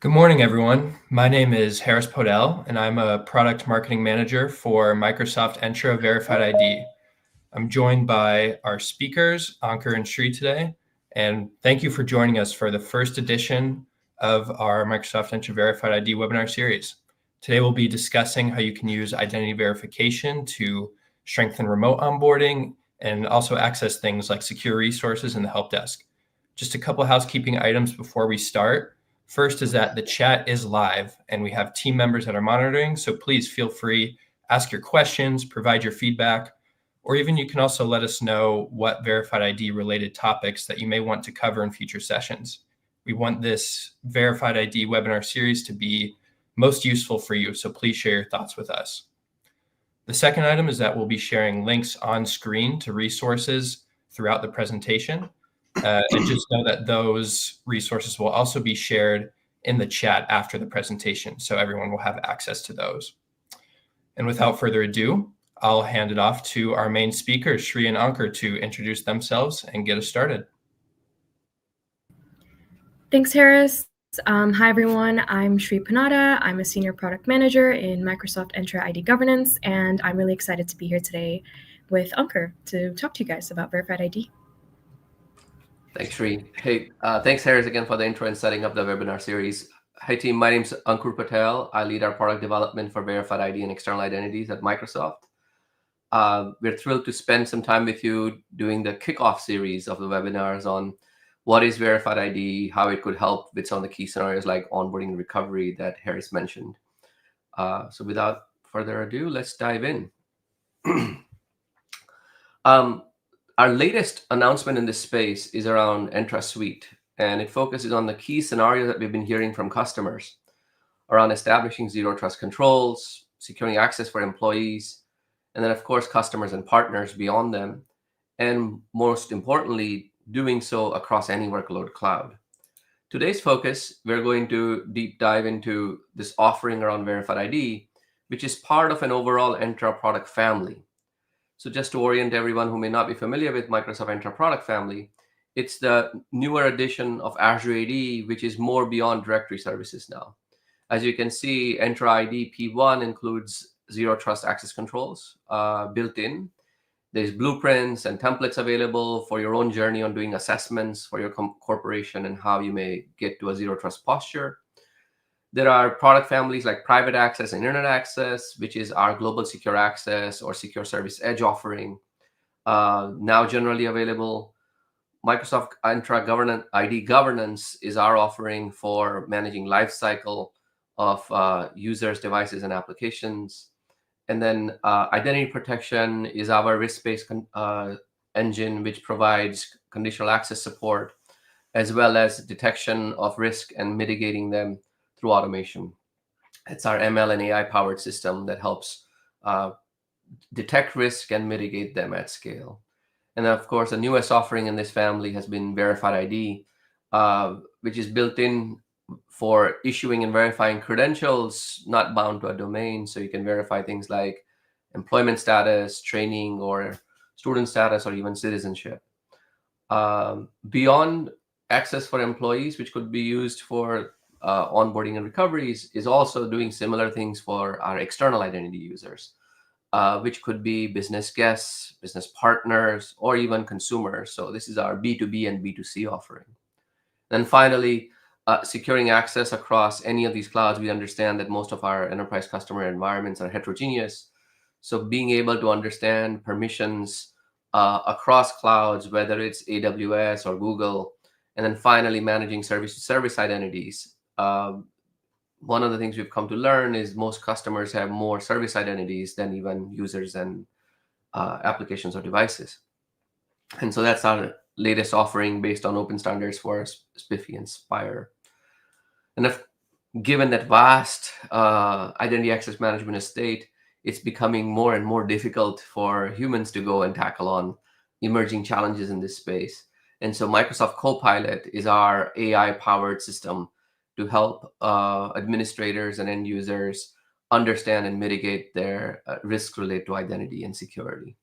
Good morning, everyone. My name is Harris Podell, and I'm a product marketing manager for Microsoft Entra Verified ID. I'm joined by our speakers, Ankur and Shri, today, and thank you for joining us for the first edition of our Microsoft Entra Verified ID webinar series. Today, we'll be discussing how you can use identity verification to strengthen remote onboarding and also access things like secure resources in the help desk. Just a couple housekeeping items before we start. First is that the chat is live and we have team members that are monitoring, so please feel free, ask your questions, provide your feedback, or even you can also let us know what Verified ID related topics that you may want to cover in future sessions. We want this Verified ID webinar series to be most useful for you, so please share your thoughts with us. The second item is that we'll be sharing links on screen to resources throughout the presentation. And just know that those resources will also be shared in the chat after the presentation, so everyone will have access to those. And without further ado, I'll hand it off to our main speakers, Shri and Ankur, to introduce themselves and get us started. Thanks, Harris. Hi, everyone. I'm Shri Panada. I'm a senior product manager in Microsoft Entra ID governance, and I'm really excited to be here today with Ankur to talk to you guys about Verified ID. Thanks, Shri. Hey, thanks, Harris, again for the intro and setting up the webinar series. Hi, team. My name's Ankur Patel. I lead our product development for Verified ID and external identities at Microsoft. We're thrilled to spend some time with you doing the kickoff series of the webinars on what is Verified ID, how it could help with some of the key scenarios like onboarding and recovery that Harris mentioned. So without further ado, let's dive in. Our latest announcement in this space is around Entra Suite, and it focuses on the key scenarios that we've been hearing from customers around establishing zero trust controls, securing access for employees, and then, of course, customers and partners beyond them, and most importantly, doing so across any workload cloud. Today's focus, we're going to deep dive into this offering around Verified ID, which is part of an overall Entra product family. So just to orient everyone who may not be familiar with Microsoft Entra product family, it's the newer edition of Azure AD, which is more beyond directory services now. As you can see, Entra ID P1 includes zero trust access controls built in. There's blueprints and templates available for your own journey on doing assessments for your corporation and how you may get to a zero trust posture. There are product families like Private Access and Internet Access, which is our global secure access or secure service edge offering, now generally available. Microsoft Entra ID Governance is our offering for managing lifecycle of users, devices, and applications. And then Identity Protection is our risk-based engine, which provides conditional access support, as well as detection of risk and mitigating them through automation. It's our ML and AI-powered system that helps detect risk and mitigate them at scale. And of course, the newest offering in this family has been Verified ID, which is built in for issuing and verifying credentials not bound to a domain. So you can verify things like employment status, training, or student status, or even citizenship. Beyond access for employees, which could be used for onboarding and recoveries, is also doing similar things for our external identity users, which could be business guests, business partners, or even consumers. So this is our B2B and B2C offering. Then finally, securing access across any of these clouds. We understand that most of our enterprise customer environments are heterogeneous. So being able to understand permissions across clouds, whether it's AWS or Google, and then finally managing service-to-service identities. One of the things we've come to learn is most customers have more service identities than even users and applications or devices. And so that's our latest offering based on open standards for SPIFFE and Spire. And given that vast identity access management estate, it's becoming more and more difficult for humans to go and tackle on emerging challenges in this space. And so Microsoft Copilot is our AI-powered system to help administrators and end users understand and mitigate their risks related to identity and security.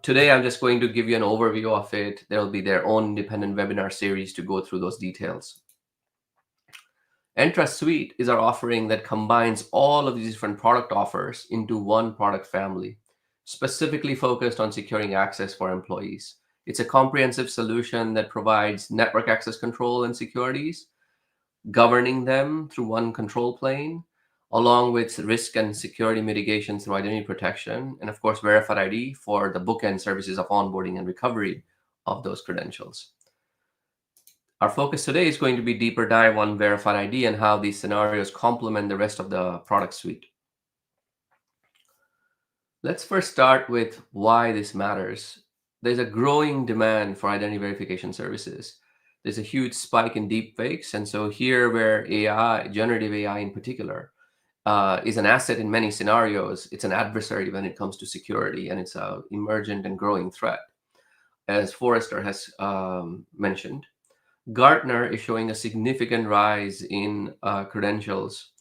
Today, I'm just going to give you an overview of it. There will be their own independent webinar series to go through those details. Entra Suite is our offering that combines all of these different product offers into one product family, specifically focused on securing access for employees. It's a comprehensive solution that provides network access control and securities, governing them through one control plane, along with risk and security mitigation through identity protection, and of course, verified ID for the bookend services of onboarding and recovery of those credentials. Our focus today is going to be deeper dive on verified ID and how these scenarios complement the rest of the product suite. Let's first start with why this matters. There's a growing demand for identity verification services. There's a huge spike in deepfakes. And so here where AI, generative AI in particular, is an asset in many scenarios, it's an adversary when it comes to security, and it's an emergent and growing threat. As Forrester has mentioned, Gartner is showing a significant rise in credentials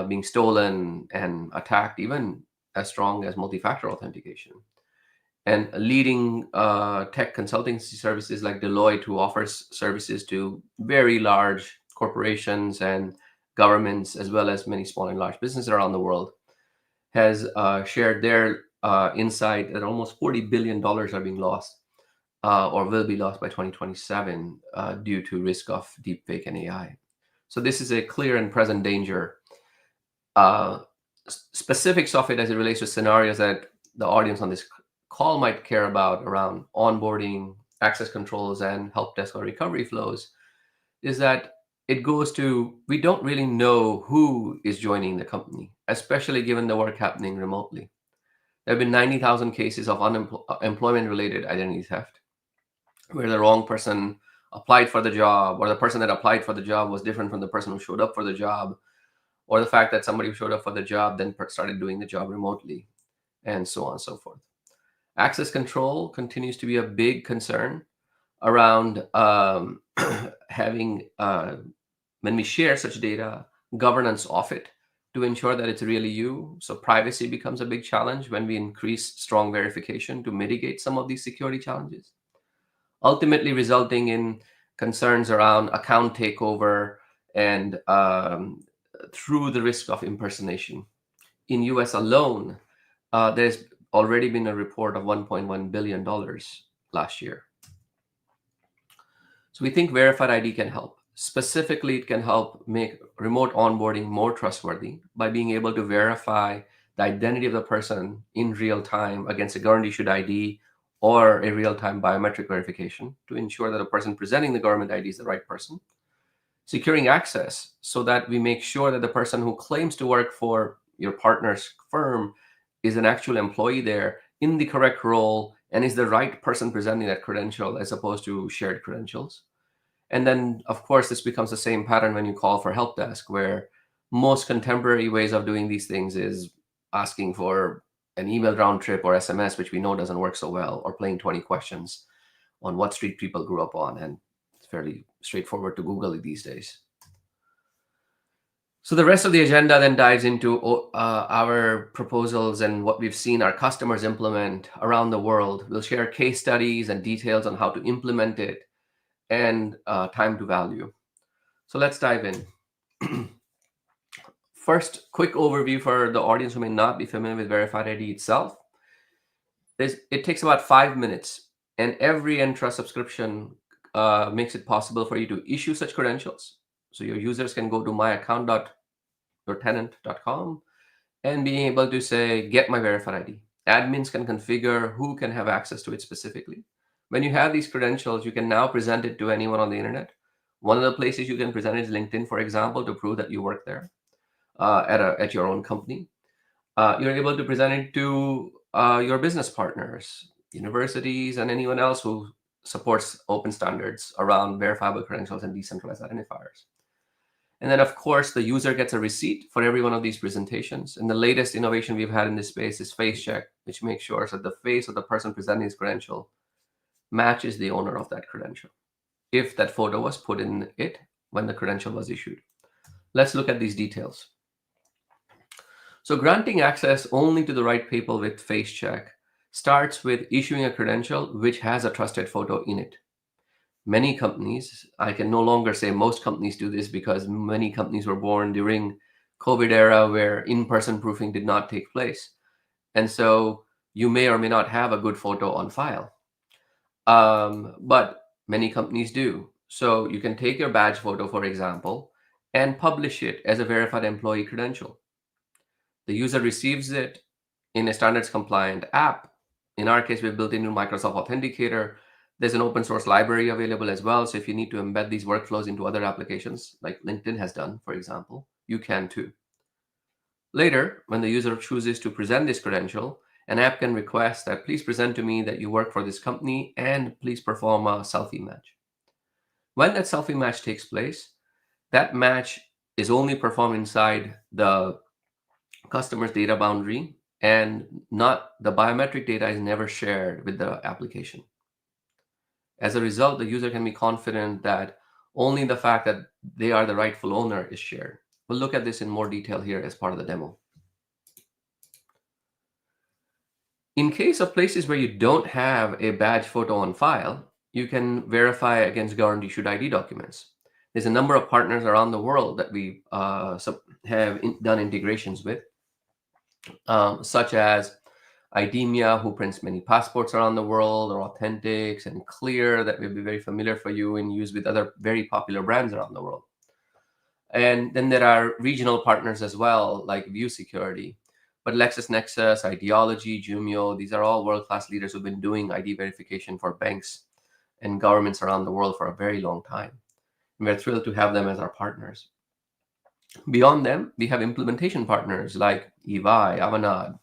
being stolen and attacked, even as strong as multi-factor authentication. And leading tech consultancy services like Deloitte, who offers services to very large corporations and governments, as well as many small and large businesses around the world, has shared their insight that almost $40 billion are being lost or will be lost by 2027 due to risk of deepfake and AI. So this is a clear and present danger. Specifics of it as it relates to scenarios that the audience on this call might care about around onboarding, access controls, and help desk or recovery flows is that it goes to, we don't really know who is joining the company, especially given the work happening remotely. There have been 90,000 cases of employment-related identity theft, where the wrong person applied for the job, or the person that applied for the job was different from the person who showed up for the job, or the fact that somebody who showed up for the job then started doing the job remotely, and so on and so forth. Access control continues to be a big concern around having, when we share such data, governance of it to ensure that it's really you. So privacy becomes a big challenge when we increase strong verification to mitigate some of these security challenges, ultimately resulting in concerns around account takeover and through the risk of impersonation. In US alone, there's already been a report of $1.1 billion last year. So we think verified ID can help. Specifically, it can help make remote onboarding more trustworthy by being able to verify the identity of the person in real time against a government-issued ID or a real-time biometric verification to ensure that the person presenting the government ID is the right person. Securing access so that we make sure that the person who claims to work for your partner's firm is an actual employee there in the correct role and is the right person presenting that credential as opposed to shared credentials. And then, of course, this becomes the same pattern when you call for help desk, where most contemporary ways of doing these things is asking for an email round trip or SMS, which we know doesn't work so well, or playing 20 questions on what street people grew up on. And it's fairly straightforward to Google it these days. So the rest of the agenda then dives into our proposals and what we've seen our customers implement around the world. We'll share case studies and details on how to implement it and time to value. So let's dive in. First, quick overview for the audience who may not be familiar with verified ID itself. It takes about 5 minutes, and every Entra subscription makes it possible for you to issue such credentials. So your users can go to myaccount.yourtenant.com and being able to say, get my verified ID. Admins can configure who can have access to it specifically. When you have these credentials, you can now present it to anyone on the internet. One of the places you can present it is LinkedIn, for example, to prove that you work there at your own company. You're able to present it to your business partners, universities, and anyone else who supports open standards around verifiable credentials and decentralized identifiers. And then, of course, the user gets a receipt for every one of these presentations. And the latest innovation we've had in this space is face check, which makes sure that the face of the person presenting his credential matches the owner of that credential, if that photo was put in it when the credential was issued. Let's look at these details. So granting access only to the right people with face check starts with issuing a credential which has a trusted photo in it. Many companies, I can no longer say most companies do this because many companies were born during COVID era where in-person proofing did not take place. And so you may or may not have a good photo on file. But many companies do. So you can take your badge photo, for example, and publish it as a verified employee credential. The user receives it in a standards compliant app. In our case, we've built into Microsoft Authenticator. There's an open source library available as well. So if you need to embed these workflows into other applications, like LinkedIn has done, for example, you can too. Later, when the user chooses to present this credential, an app can request that please present to me that you work for this company and please perform a selfie match. When that selfie match takes place, that match is only performed inside the customer's data boundary, and not the biometric data is never shared with the application. As a result, the user can be confident that only the fact that they are the rightful owner is shared. We'll look at this in more detail here as part of the demo. In case of places where you don't have a badge photo on file, you can verify against government issued ID documents. There's a number of partners around the world that we have done integrations with, such as IDEMIA, who prints many passports around the world, or Authentics and Clear, that will be very familiar for you and used with other very popular brands around the world. And then there are regional partners as well, like View Security. But LexisNexis, Ideology, Jumio, these are all world-class leaders who've been doing ID verification for banks and governments around the world for a very long time. And we're thrilled to have them as our partners. Beyond them, we have implementation partners like EY, Avanade,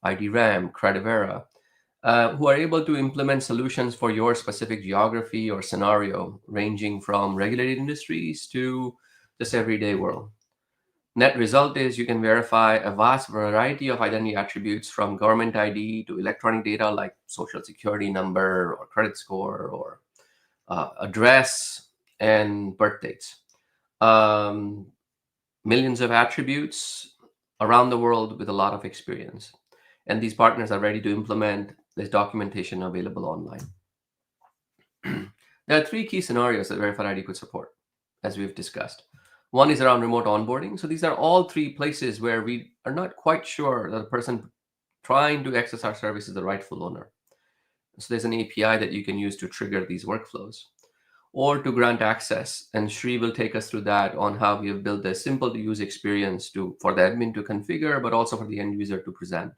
IDRAM, Credivera, who are able to implement solutions for your specific geography or scenario, ranging from regulated industries to just everyday world. Net result is you can verify a vast variety of identity attributes, from government ID to electronic data like social security number or credit score or address and birth dates. Millions of attributes around the world with a lot of experience. And these partners are ready to implement this documentation available online. There are three key scenarios that Verified ID could support, as we've discussed. One is around remote onboarding. So these are all three places where we are not quite sure that the person trying to access our service is the rightful owner. So there's an API that you can use to trigger these workflows or to grant access. And Shri will take us through that on how we have built a simple to use experience for the admin to configure, but also for the end user to present.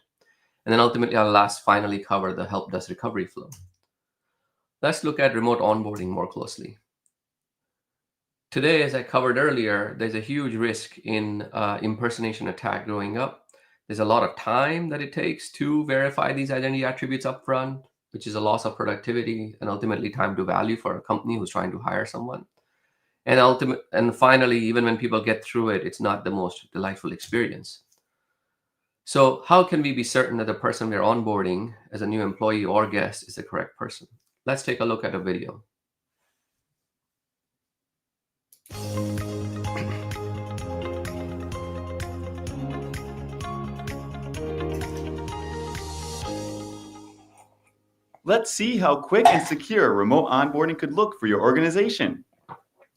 And then ultimately, I'll finally cover the help desk recovery flow. Let's look at remote onboarding more closely. Today, as I covered earlier, there's a huge risk in impersonation attack growing up. There's a lot of time that it takes to verify these identity attributes upfront, which is a loss of productivity and ultimately time to value for a company who's trying to hire someone. And finally, even when people get through it, it's not the most delightful experience. So how can we be certain that the person we're onboarding as a new employee or guest is the correct person? Let's take a look at a video. Let's see how quick and secure remote onboarding could look for your organization.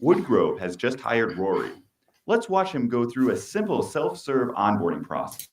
Woodgrove has just hired Rory. Let's watch him go through a simple self-serve onboarding process.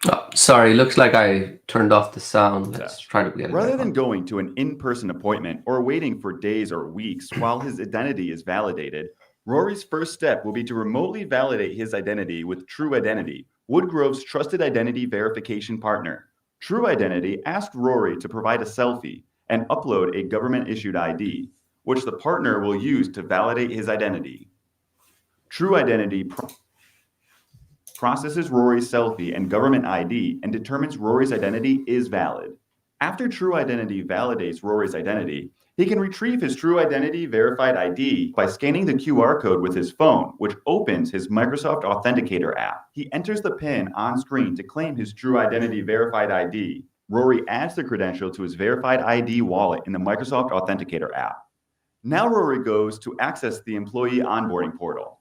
Oh, sorry, looks like I turned off the sound. Let's try to get it. Rather than going to an in-person appointment or waiting for days or weeks while his identity is validated, Rory's first step will be to remotely validate his identity with True Identity, Woodgrove's trusted identity verification partner. True Identity asked Rory to provide a selfie and upload a government-issued ID, which the partner will use to validate his identity. True Identity processes Rory's selfie and government ID and determines Rory's identity is valid. After True Identity validates Rory's identity, he can retrieve his True Identity verified ID by scanning the QR code with his phone, which opens his Microsoft Authenticator app. He enters the PIN on screen to claim his True Identity verified ID. Rory adds the credential to his verified ID wallet in the Microsoft Authenticator app. Now Rory goes to access the employee onboarding portal.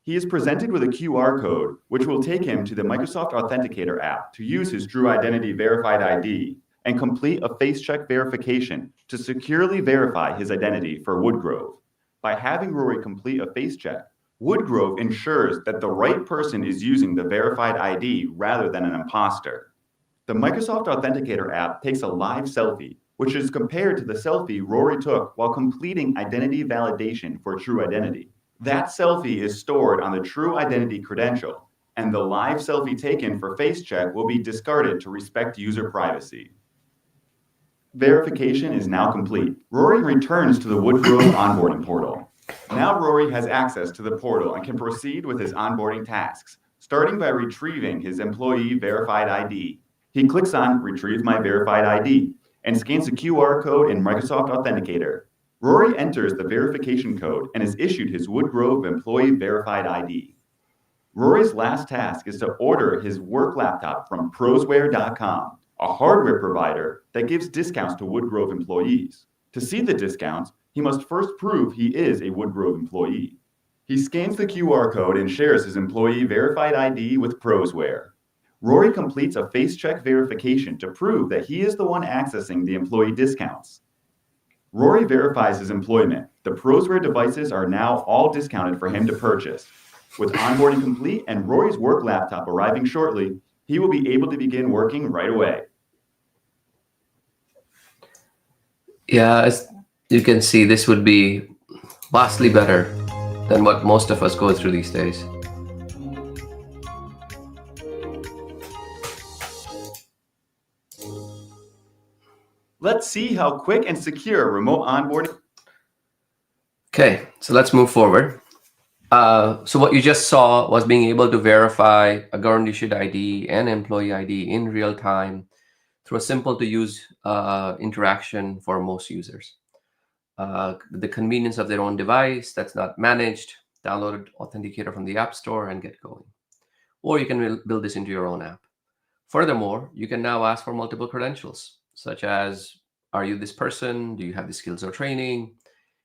He is presented with a QR code, which will take him to the Microsoft Authenticator app to use his True Identity Verified ID and complete a face check verification to securely verify his identity for Woodgrove. By having Rory complete a face check, Woodgrove ensures that the right person is using the verified ID rather than an imposter. The Microsoft Authenticator app takes a live selfie, which is compared to the selfie Rory took while completing identity validation for True Identity. That selfie is stored on the True Identity credential, and the live selfie taken for face check will be discarded to respect user privacy. Verification is now complete. Rory returns to the Woodgrove onboarding portal. Now Rory has access to the portal and can proceed with his onboarding tasks, starting by retrieving his employee verified ID. He clicks on Retrieve My Verified ID and scans the QR code in Microsoft Authenticator. Rory enters the verification code and is issued his Woodgrove Employee Verified ID. Rory's last task is to order his work laptop from prosware.com, a hardware provider that gives discounts to Woodgrove employees. To see the discounts, he must first prove he is a Woodgrove employee. He scans the QR code and shares his employee verified ID with Prosware. Rory completes a face check verification to prove that he is the one accessing the employee discounts. Rory verifies his employment. The Prosware devices are now all discounted for him to purchase. With onboarding complete and Rory's work laptop arriving shortly, he will be able to begin working right away. Yeah, as you can see, this would be vastly better than what most of us go through these days. Let's see how quick and secure remote onboarding. Okay, so let's move forward. So what you just saw was being able to verify a government-issued ID and employee ID in real time through a simple-to-use interaction for most users. The convenience of their own device that's not managed, download Authenticator from the App Store and get going. Or you can build this into your own app. Furthermore, you can now ask for multiple credentials, such as, are you this person? Do you have the skills or training?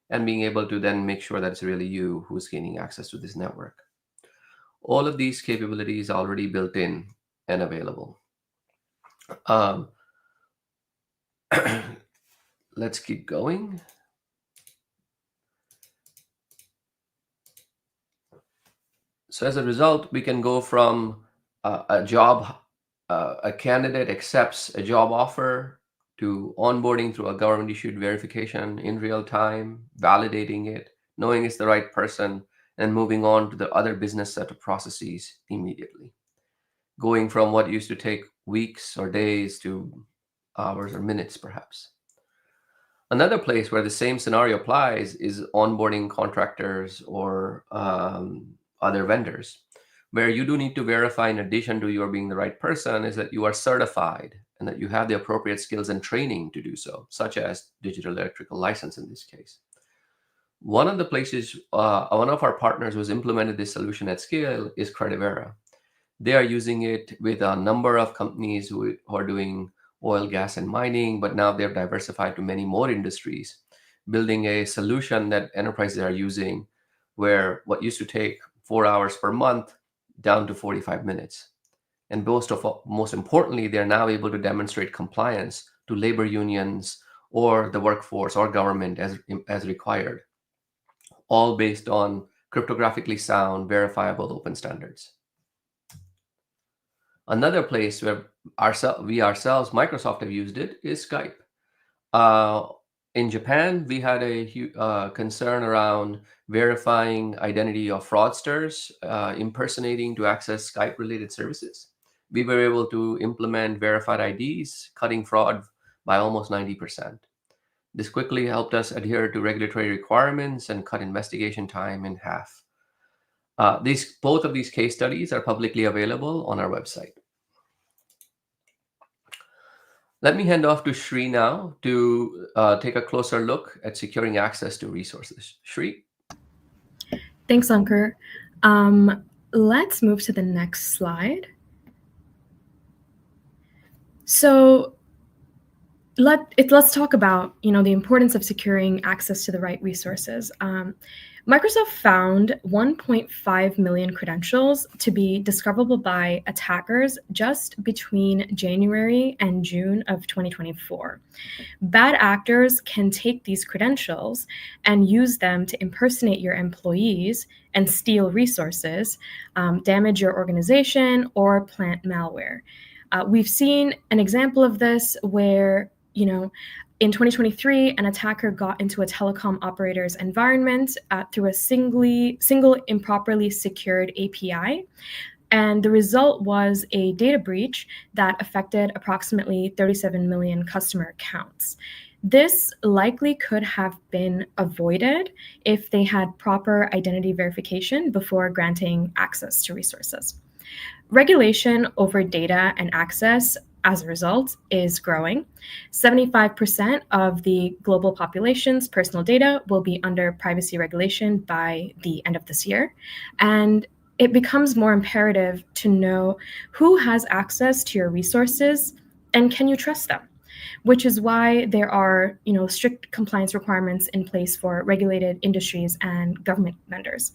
And being able to then make sure that it's really you who's gaining access to this network. All of these capabilities are already built in and available. Let's keep going. So as a result, we can go from a candidate accepts a job offer to onboarding through a government-issued verification in real time, validating it, knowing it's the right person, and moving on to the other business set of processes immediately. Going from what used to take weeks or days to hours or minutes, perhaps. Another place where the same scenario applies is onboarding contractors or other vendors, where you do need to verify, in addition to your being the right person, is that you are certified and that you have the appropriate skills and training to do so, such as digital electrical license in this case. One of the places, one of our partners who's implemented this solution at scale is Credivera. They are using it with a number of companies who are doing oil, gas, and mining, but now they've diversified to many more industries, building a solution that enterprises are using where what used to take 4 hours per month down to 45 minutes. And most importantly, they're now able to demonstrate compliance to labor unions or the workforce or government as required, all based on cryptographically sound, verifiable open standards. Another place where we ourselves, Microsoft, have used it is Skype. In Japan, we had a concern around verifying identity of fraudsters impersonating to access Skype-related services. We were able to implement verified IDs, cutting fraud by almost 90%. This quickly helped us adhere to regulatory requirements and cut investigation time in half. Both of these case studies are publicly available on our website. Let me hand off to Shri now to take a closer look at securing access to resources. Shri? Thanks, Ankur. Let's move to the next slide. So let's talk about the importance of securing access to the right resources. Microsoft found 1.5 million credentials to be discoverable by attackers just between January and June of 2024. Bad actors can take these credentials and use them to impersonate your employees and steal resources, damage your organization, or plant malware. We've seen an example of this where, in 2023, an attacker got into a telecom operator's environment through a single improperly secured API. And the result was a data breach that affected approximately 37 million customer accounts. This likely could have been avoided if they had proper identity verification before granting access to resources. Regulation over data and access, as a result, is growing. 75% of the global population's personal data will be under privacy regulation by the end of this year. And it becomes more imperative to know who has access to your resources and can you trust them, which is why there are strict compliance requirements in place for regulated industries and government vendors.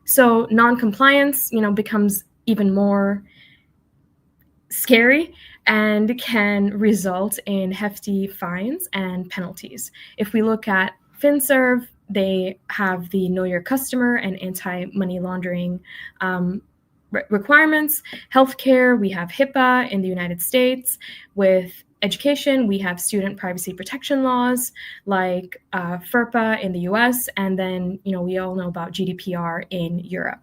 So non-compliance becomes even more scary and can result in hefty fines and penalties. If we look at FinServ, they have the Know Your Customer and anti-money laundering requirements. Healthcare, we have HIPAA in the United States. With education, we have student privacy protection laws like FERPA in the US, and then we all know about GDPR in Europe.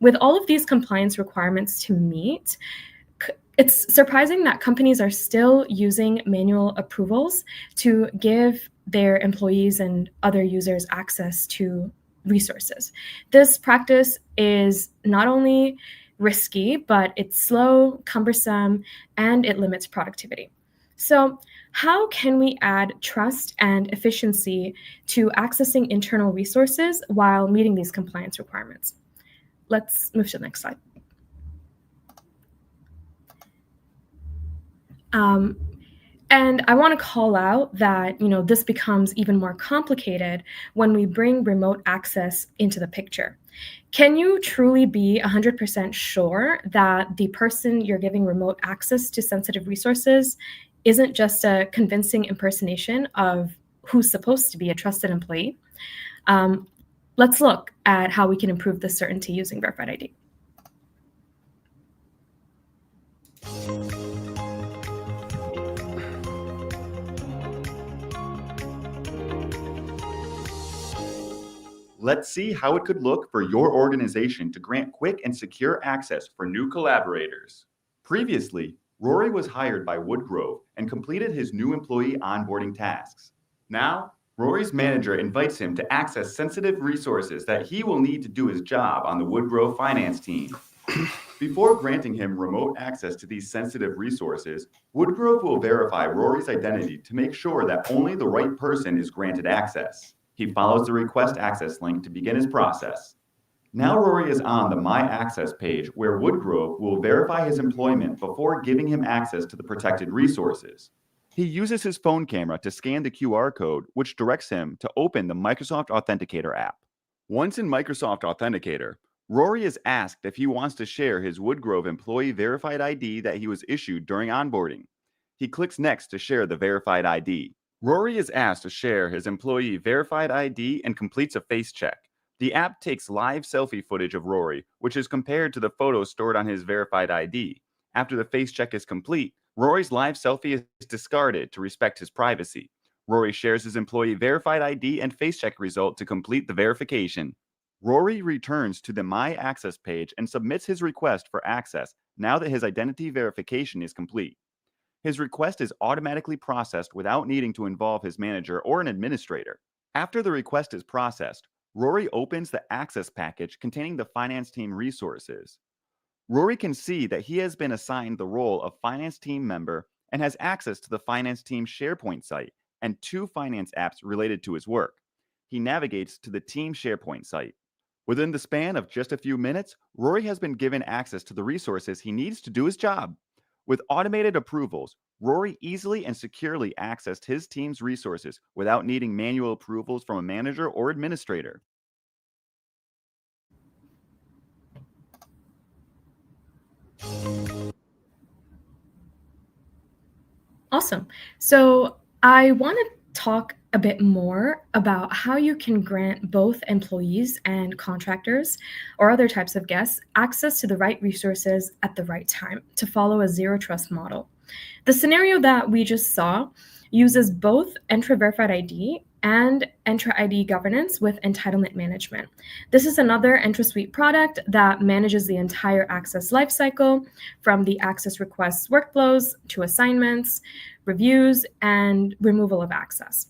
With all of these compliance requirements to meet, it's surprising that companies are still using manual approvals to give their employees and other users access to resources. This practice is not only risky, but it's slow, cumbersome, and it limits productivity. So how can we add trust and efficiency to accessing internal resources while meeting these compliance requirements? Let's move to the next slide. And I want to call out that, this becomes even more complicated when we bring remote access into the picture. Can you truly be 100% sure that the person you're giving remote access to sensitive resources isn't just a convincing impersonation of who's supposed to be a trusted employee? Let's look at how we can improve this certainty using verified ID. Let's see how it could look for your organization to grant quick and secure access for new collaborators. Previously, Rory was hired by Woodgrove and completed his new employee onboarding tasks. Now, Rory's manager invites him to access sensitive resources that he will need to do his job on the Woodgrove finance team. Before granting him remote access to these sensitive resources, Woodgrove will verify Rory's identity to make sure that only the right person is granted access. He follows the request access link to begin his process. Now Rory is on the My Access page where Woodgrove will verify his employment before giving him access to the protected resources. He uses his phone camera to scan the QR code, which directs him to open the Microsoft Authenticator app. Once in Microsoft Authenticator, Rory is asked if he wants to share his Woodgrove employee verified ID that he was issued during onboarding. He clicks Next to share the verified ID. Rory is asked to share his employee verified ID and completes a face check. The app takes live selfie footage of Rory, which is compared to the photos stored on his verified ID. After the face check is complete, Rory's live selfie is discarded to respect his privacy. Rory shares his employee verified ID and face check result to complete the verification. Rory returns to the My Access page and submits his request for access now that his identity verification is complete. His request is automatically processed without needing to involve his manager or an administrator. After the request is processed, Rory opens the access package containing the finance team resources. Rory can see that he has been assigned the role of finance team member and has access to the finance team SharePoint site and 2 finance apps related to his work. He navigates to the team SharePoint site. Within the span of just a few minutes, Rory has been given access to the resources he needs to do his job. With automated approvals, Rory easily and securely accessed his team's resources without needing manual approvals from a manager or administrator. Awesome. So I want to talk a bit more about how you can grant both employees and contractors or other types of guests access to the right resources at the right time to follow a zero trust model. The scenario that we just saw uses both Entra Verified ID and Entra ID governance with entitlement management. This is another Entra Suite product that manages the entire access lifecycle, from the access requests workflows to assignments, reviews, and removal of access.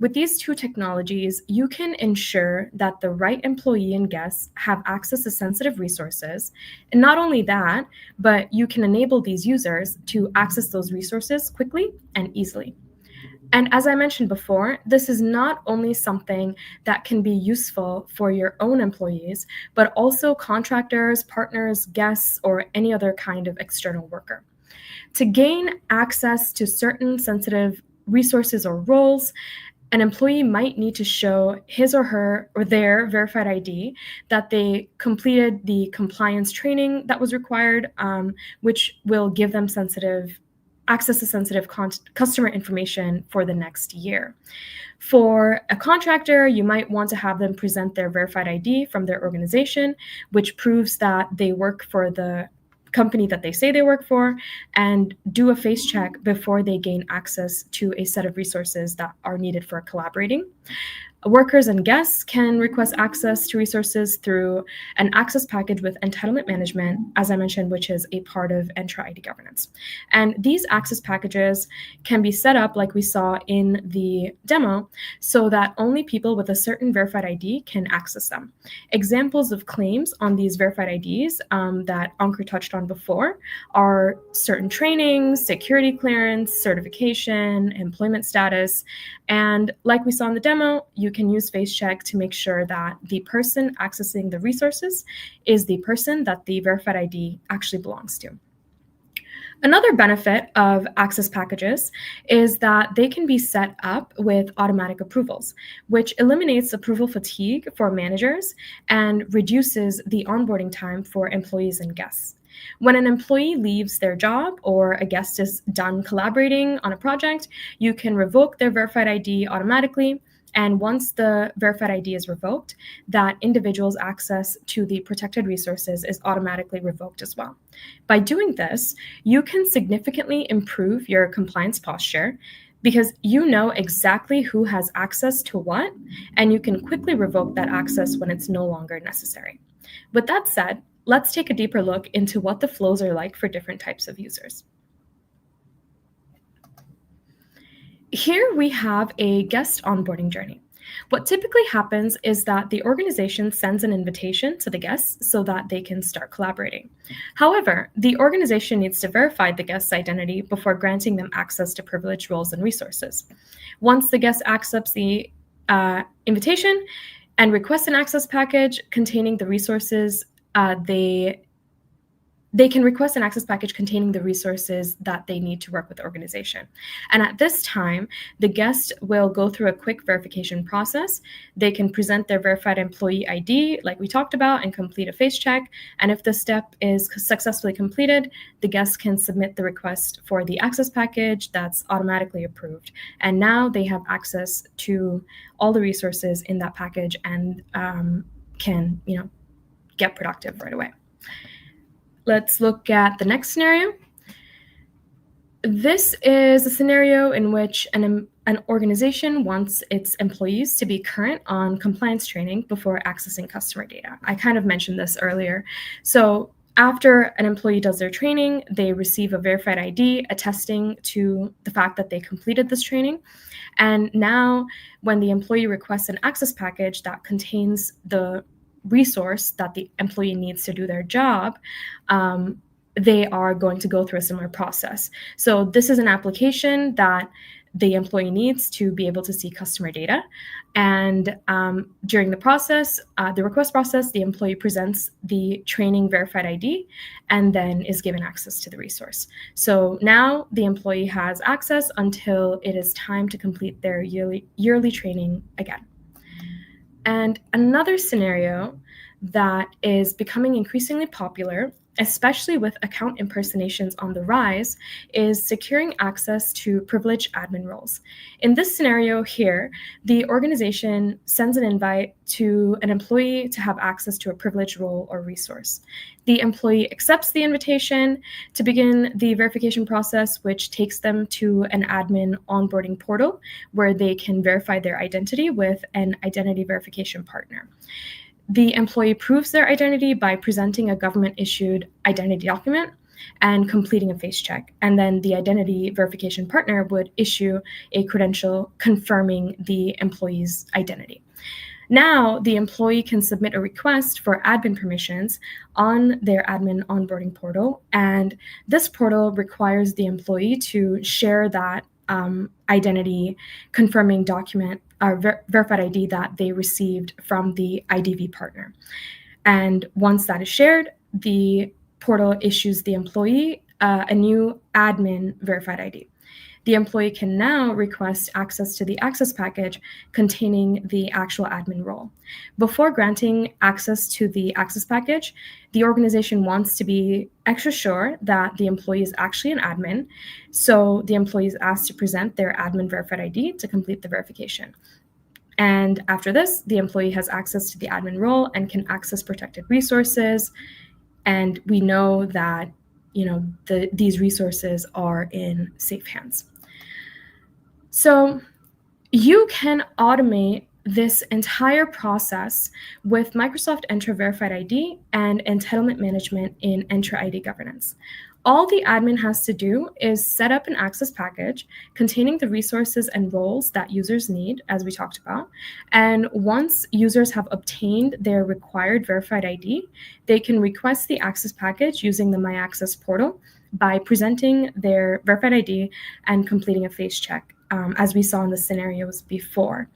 With these two technologies, you can ensure that the right employee and guests have access to sensitive resources. And not only that, but you can enable these users to access those resources quickly and easily. And as I mentioned before, this is not only something that can be useful for your own employees, but also contractors, partners, guests, or any other kind of external worker. To gain access to certain sensitive resources or roles, an employee might need to show his or her or their verified ID that they completed the compliance training that was required, which will give them access to sensitive customer information for the next year. For a contractor, you might want to have them present their verified ID from their organization, which proves that they work for the company that they say they work for, and do a face check before they gain access to a set of resources that are needed for collaborating. Workers and guests can request access to resources through an access package with entitlement management, as I mentioned, which is a part of Entra ID governance. And these access packages can be set up like we saw in the demo so that only people with a certain verified ID can access them. Examples of claims on these verified IDs that Ankur touched on before are certain trainings, security clearance, certification, employment status. And like we saw in the demo, you can use face check to make sure that the person accessing the resources is the person that the verified ID actually belongs to. Another benefit of access packages is that they can be set up with automatic approvals, which eliminates approval fatigue for managers and reduces the onboarding time for employees and guests. When an employee leaves their job or a guest is done collaborating on a project, you can revoke their verified ID automatically. And once the verified ID is revoked, that individual's access to the protected resources is automatically revoked as well. By doing this, you can significantly improve your compliance posture because you know exactly who has access to what, and you can quickly revoke that access when it's no longer necessary. With that said, let's take a deeper look into what the flows are like for different types of users. Here we have a guest onboarding journey. What typically happens is that the organization sends an invitation to the guests so that they can start collaborating. However, the organization needs to verify the guest's identity before granting them access to privileged roles and resources. Once the guest accepts the invitation and requests an access package containing the resources, they can request an access package containing the resources that they need to work with the organization. And at this time, the guest will go through a quick verification process. They can present their verified employee ID, like we talked about, and complete a face check. And if the step is successfully completed, the guest can submit the request for the access package that's automatically approved. And now they have access to all the resources in that package and can, get productive right away. Let's look at the next scenario. This is a scenario in which an organization wants its employees to be current on compliance training before accessing customer data. I kind of mentioned this earlier. So after an employee does their training, they receive a verified ID attesting to the fact that they completed this training. And now when the employee requests an access package that contains the resource that the employee needs to do their job, they are going to go through a similar process. So this is an application that the employee needs to be able to see customer data. And during the process, the request process, the employee presents the training verified ID and then is given access to the resource. So now the employee has access until it is time to complete their yearly training again. And another scenario that is becoming increasingly popular, especially with account impersonations on the rise, is securing access to privileged admin roles. In this scenario here, the organization sends an invite to an employee to have access to a privileged role or resource. The employee accepts the invitation to begin the verification process, which takes them to an admin onboarding portal where they can verify their identity with an identity verification partner. The employee proves their identity by presenting a government-issued identity document and completing a face check. And then the identity verification partner would issue a credential confirming the employee's identity. Now, the employee can submit a request for admin permissions on their admin onboarding portal, and this portal requires the employee to share that identity confirming document, verified ID that they received from the IDV partner. And once that is shared, the portal issues the employee a new admin verified ID. The employee can now request access to the access package containing the actual admin role. Before granting access to the access package, the organization wants to be extra sure that the employee is actually an admin, so the employee is asked to present their admin verified ID to complete the verification. And after this, the employee has access to the admin role and can access protected resources. And we know that these resources are in safe hands. So you can automate this entire process with Microsoft Entra Verified ID and entitlement management in Entra ID governance. All the admin has to do is set up an access package containing the resources and roles that users need, as we talked about. And once users have obtained their required verified ID, they can request the access package using the My Access portal by presenting their verified ID and completing a face check, as we saw in the scenarios before.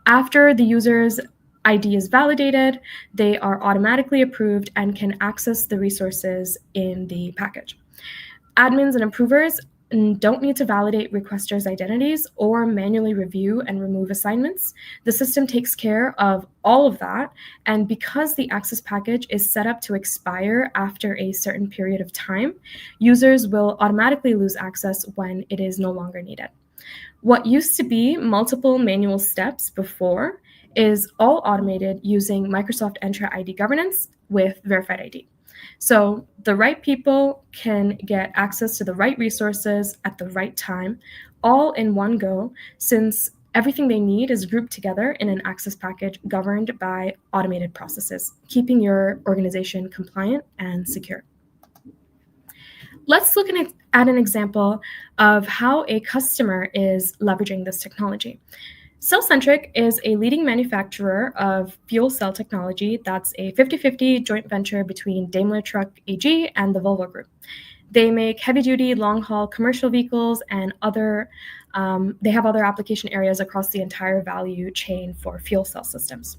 After the user's ID is validated, they are automatically approved and can access the resources in the package. Admins and improvers don't need to validate requesters' identities or manually review and remove assignments. The system takes care of all of that, and because the access package is set up to expire after a certain period of time, users will automatically lose access when it is no longer needed. What used to be multiple manual steps before is all automated using Microsoft Entra ID governance with verified ID. So the right people can get access to the right resources at the right time, all in one go, since everything they need is grouped together in an access package governed by automated processes, keeping your organization compliant and secure. Let's look at an example of how a customer is leveraging this technology. Cellcentric is a leading manufacturer of fuel cell technology that's a 50-50 joint venture between Daimler Truck AG and the Volvo Group. They make heavy-duty, long-haul commercial vehicles and they have other application areas across the entire value chain for fuel cell systems.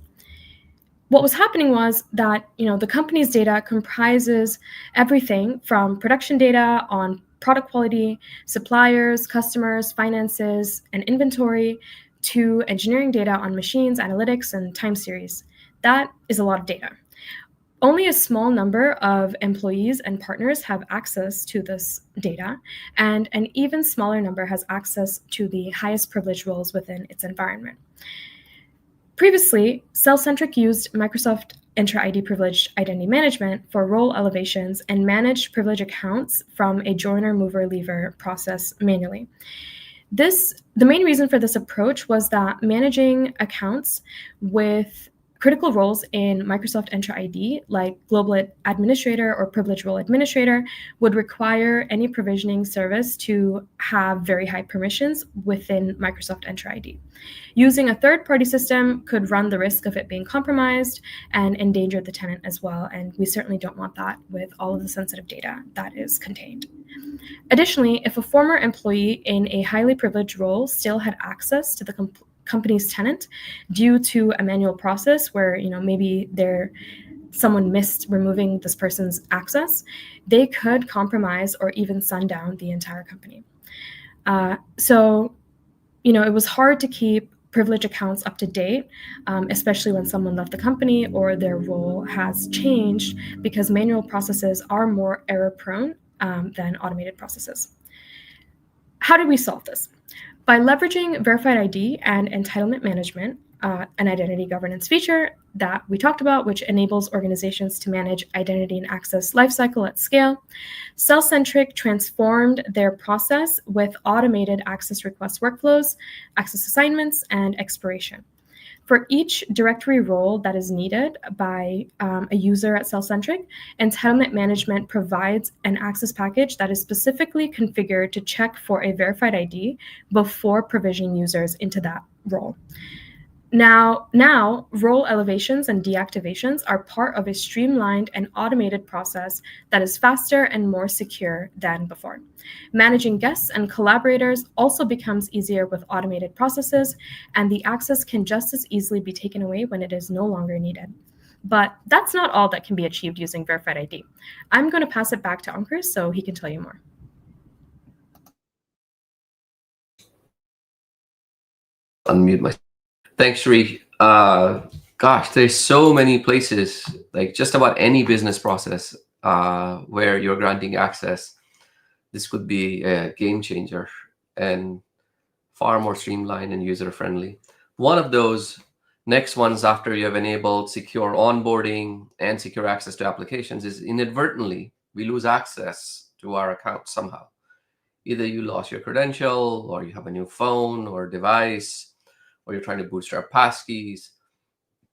What was happening was that the company's data comprises everything from production data on product quality, suppliers, customers, finances, and inventory, to engineering data on machines, analytics, and time series. That is a lot of data. Only a small number of employees and partners have access to this data, and an even smaller number has access to the highest privilege roles within its environment. Previously, Cellcentric used Microsoft Entra ID privileged identity management for role elevations and managed privilege accounts from a joiner, mover, leaver process manually. The main reason for this approach was that managing accounts with critical roles in Microsoft Entra ID, like Global Administrator or Privilege Role Administrator, would require any provisioning service to have very high permissions within Microsoft Entra ID. Using a third-party system could run the risk of it being compromised and endanger the tenant as well, and we certainly don't want that with all of the sensitive data that is contained. Additionally, if a former employee in a highly privileged role still had access to the company's tenant due to a manual process where maybe someone missed removing this person's access, they could compromise or even sundown the entire company. So it was hard to keep privilege accounts up to date, especially when someone left the company or their role has changed, because manual processes are more error-prone than automated processes. How do we solve this? By leveraging verified ID and entitlement management, an identity governance feature that we talked about, which enables organizations to manage identity and access lifecycle at scale. CellCentric transformed their process with automated access request workflows, access assignments, and expiration. For each directory role that is needed by a user at CellCentric, entitlement management provides an access package that is specifically configured to check for a verified ID before provisioning users into that role. Now, role elevations and deactivations are part of a streamlined and automated process that is faster and more secure than before. Managing guests and collaborators also becomes easier with automated processes, and the access can just as easily be taken away when it is no longer needed. But that's not all that can be achieved using verified ID. I'm going to pass it back to Ankur so he can tell you more. Unmute myself. Thanks, Sri. Gosh, there's so many places, like just about any business process where you're granting access. This could be a game changer and far more streamlined and user-friendly. One of those next ones after you have enabled secure onboarding and secure access to applications is inadvertently we lose access to our account somehow. Either you lost your credential, or you have a new phone or device, or you're trying to bootstrap passkeys.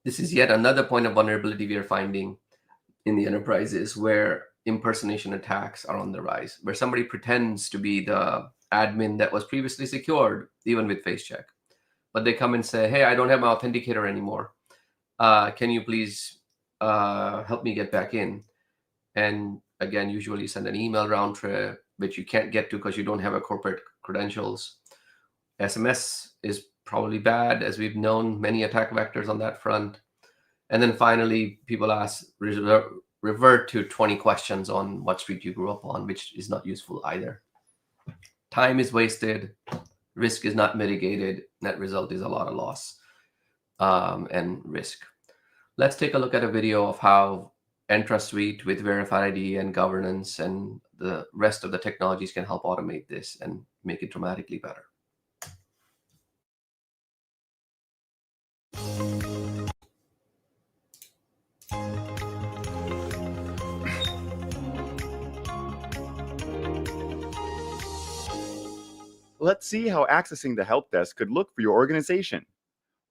This is yet another point of vulnerability we are finding in the enterprises where impersonation attacks are on the rise, where somebody pretends to be the admin that was previously secured, even with face check. But they come and say, hey, I don't have my authenticator anymore. Can you please help me get back in? And again, usually send an email round trip, which you can't get to because you don't have a corporate credentials. SMS is probably bad, as we've known many attack vectors on that front. And then finally, people ask, revert to 20 questions on what street you grew up on, which is not useful either. Time is wasted, risk is not mitigated. Net result is a lot of loss and risk. Let's take a look at a video of how Entra Suite with verified ID and governance and the rest of the technologies can help automate this and make it dramatically better. Let's see how accessing the help desk could look for your organization.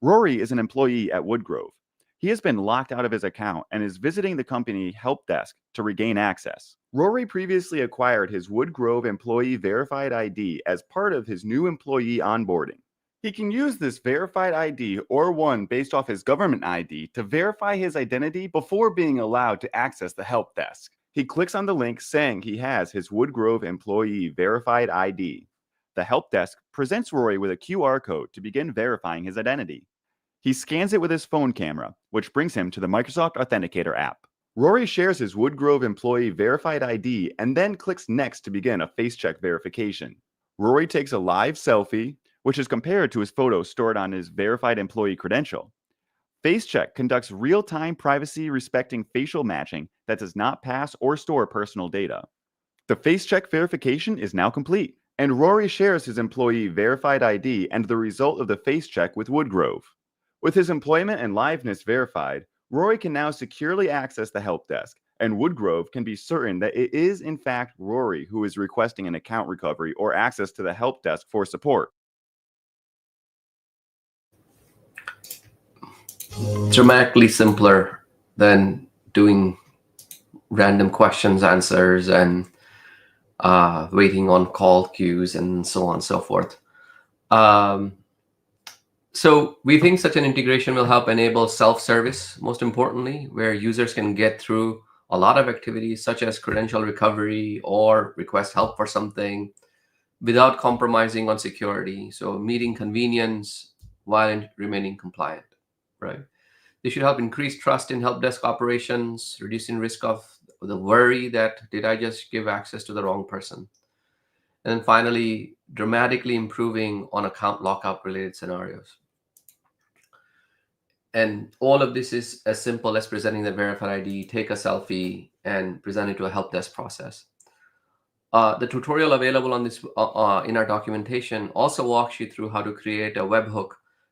Rory is an employee at Woodgrove. He has been locked out of his account and is visiting the company help desk to regain access. Rory previously acquired his Woodgrove employee verified ID as part of his new employee onboarding. He can use this verified ID or one based off his government ID to verify his identity before being allowed to access the help desk. He clicks on the link saying he has his Woodgrove employee verified ID. The help desk presents Rory with a QR code to begin verifying his identity. He scans it with his phone camera, which brings him to the Microsoft Authenticator app. Rory shares his Woodgrove employee verified ID and then clicks next to begin a face check verification. Rory takes a live selfie, which is compared to his photo stored on his verified employee credential. FaceCheck conducts real-time privacy-respecting facial matching that does not pass or store personal data. The FaceCheck verification is now complete, and Rory shares his employee verified ID and the result of the FaceCheck with Woodgrove. With his employment and liveness verified, Rory can now securely access the help desk, and Woodgrove can be certain that it is in fact Rory who is requesting an account recovery or access to the help desk for support. Dramatically simpler than doing random questions, answers, and waiting on call queues and so on and so forth. So we think such an integration will help enable self-service, most importantly, where users can get through a lot of activities such as credential recovery or request help for something without compromising on security. So meeting convenience while remaining compliant, right? This should help increase trust in help desk operations, reducing risk of the worry that did I just give access to the wrong person? And then finally, dramatically improving on account lockout related scenarios. And all of this is as simple as presenting the verified ID, take a selfie, and present it to a help desk process. The tutorial available on this in our documentation also walks you through how to create a webhook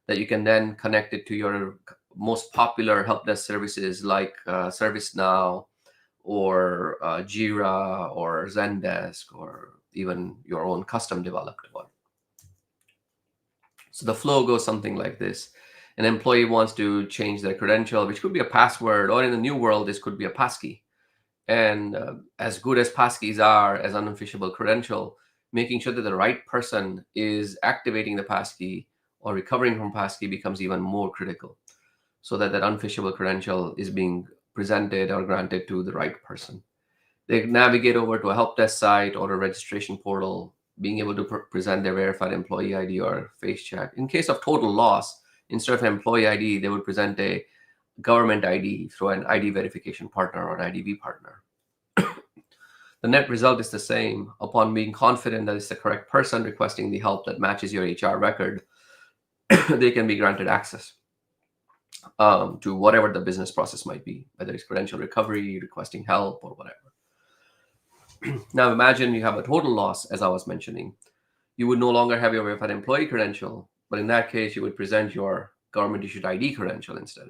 that you can then connect it to your most popular help desk services like ServiceNow or Jira or Zendesk or even your own custom developed one. So the flow goes something like this. An employee wants to change their credential, which could be a password, or in the new world, this could be a passkey. And as good as passkeys are as an unofficial credential, making sure that the right person is activating the passkey or recovering from passkey becomes even more critical, so that that unofficial credential is being presented or granted to the right person. They navigate over to a help desk site or a registration portal, being able to present their verified employee ID or face check. In case of total loss, instead of an employee ID, they would present a government ID through an ID verification partner or an IDV partner. The net result is the same. Upon being confident that it's the correct person requesting the help that matches your HR record, they can be granted access to whatever the business process might be, whether it's credential recovery, requesting help, or whatever. Now imagine you have a total loss, as I was mentioning. You would no longer have your verified employee credential, but in that case, you would present your government-issued ID credential instead,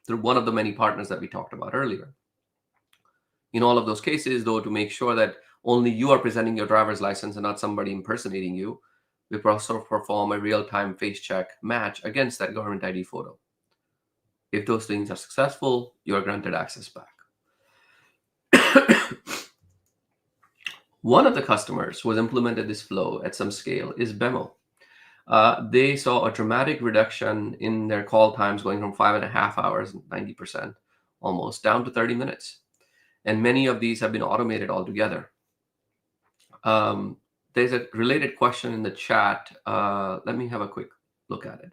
through one of the many partners that we talked about earlier. In all of those cases, though, to make sure that only you are presenting your driver's license and not somebody impersonating you, we also perform a real-time face check match against that government ID photo. If those things are successful, you are granted access back. One of the customers who has implemented this flow at some scale is BMO. They saw a dramatic reduction in their call times going from 5.5 hours, 90% almost, down to 30 minutes. And many of these have been automated altogether. There's a related question in the chat. Let me have a quick look at it. It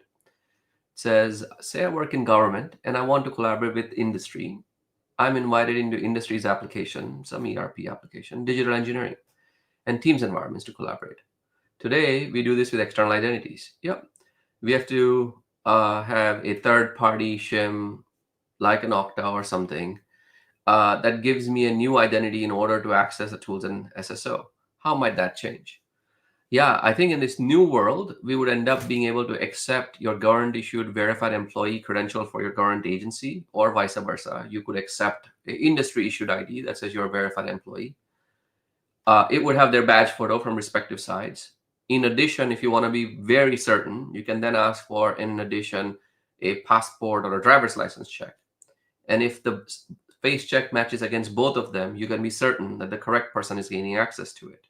says, say I work in government and I want to collaborate with industry. I'm invited into industry's application, some ERP application, digital engineering, and Teams environments to collaborate. Today, we do this with external identities. Yep. We have to have a third-party shim like an Okta or something that gives me a new identity in order to access the tools in SSO. How might that change? Yeah, I think in this new world, we would end up being able to accept your government-issued verified employee credential for your government agency, or vice versa. You could accept an industry-issued ID that says you're a verified employee. It would have their badge photo from respective sides. In addition, if you want to be very certain, you can then ask for, in addition, a passport or a driver's license check. And if the face check matches against both of them, you can be certain that the correct person is gaining access to it.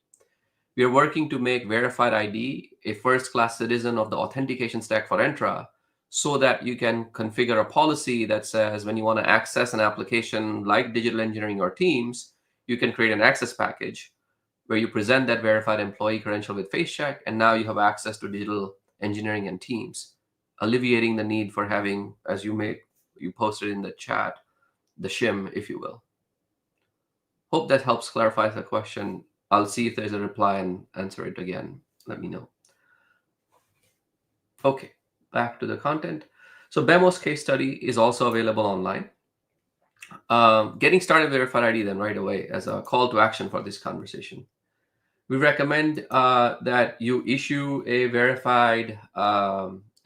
We are working to make verified ID a first-class citizen of the authentication stack for Entra, so that you can configure a policy that says when you want to access an application like digital engineering or Teams, you can create an access package where you present that verified employee credential with face check, and now you have access to digital engineering and Teams, alleviating the need for having, as you posted in the chat, the shim, if you will. Hope that helps clarify the question. I'll see if there's a reply and answer it again. Let me know. Okay, back to the content. So BMO's case study is also available online. Getting started with verified ID then right away as a call to action for this conversation. We recommend that you issue a verified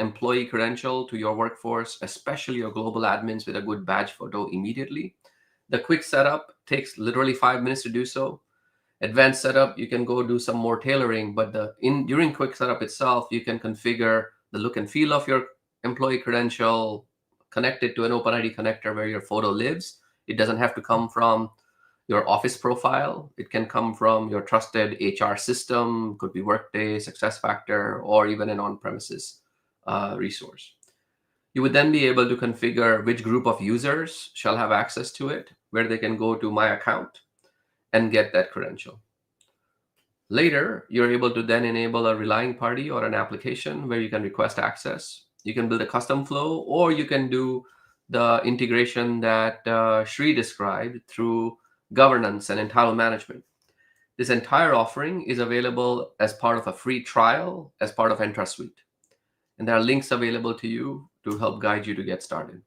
employee credential to your workforce, especially your global admins, with a good badge photo immediately. The quick setup takes literally 5 minutes to do so. Advanced setup, you can go do some more tailoring, but during quick setup itself, you can configure the look and feel of your employee credential, connect it to an OpenID connector where your photo lives. It doesn't have to come from your office profile. It can come from your trusted HR system, could be Workday, SuccessFactors, or even an on-premises resource. You would then be able to configure which group of users shall have access to it, where they can go to My Account and get that credential. Later, you're able to then enable a relying party or an application where you can request access. You can build a custom flow, or you can do the integration that Sri described through governance and entitlement management. This entire offering is available as part of a free trial as part of Entra Suite. And there are links available to you to help guide you to get started.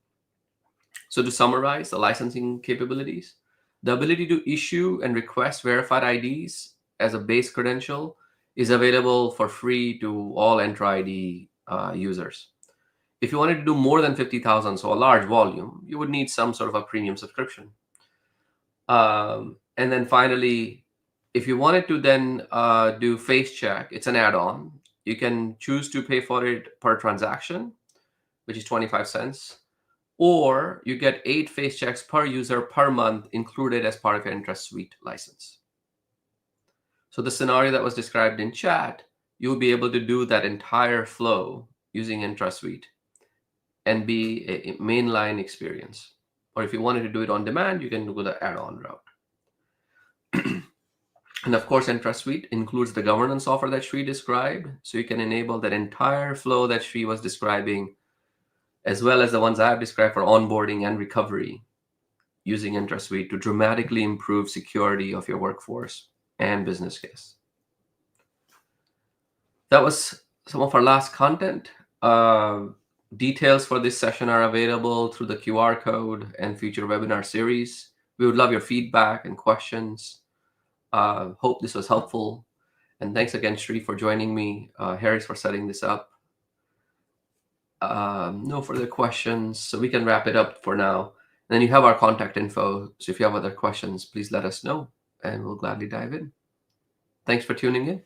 So to summarize the licensing capabilities, the ability to issue and request verified IDs as a base credential is available for free to all Entra ID users. If you wanted to do more than 50,000, so a large volume, you would need some sort of a premium subscription. And then finally, if you wanted to then do face check, it's an add-on. You can choose to pay for it per transaction, which is 25 cents, or you get 8 face checks per user per month included as part of your Entra Suite license. So the scenario that was described in chat, you'll be able to do that entire flow using Entra Suite and be a mainline experience. Or if you wanted to do it on demand, you can go the add-on route. And of course, Entra Suite includes the governance offer that Sri described. So you can enable that entire flow that Sri was describing, as well as the ones I have described for onboarding and recovery using Entra Suite to dramatically improve security of your workforce and business case. That was some of our last content. Details for this session are available through the QR code and future webinar series. We would love your feedback and questions. Hope this was helpful. And thanks again, Sri, for joining me. Harris for setting this up. No further questions, so we can wrap it up for now. And then you have our contact info. So if you have other questions, please let us know, and we'll gladly dive in. Thanks for tuning in.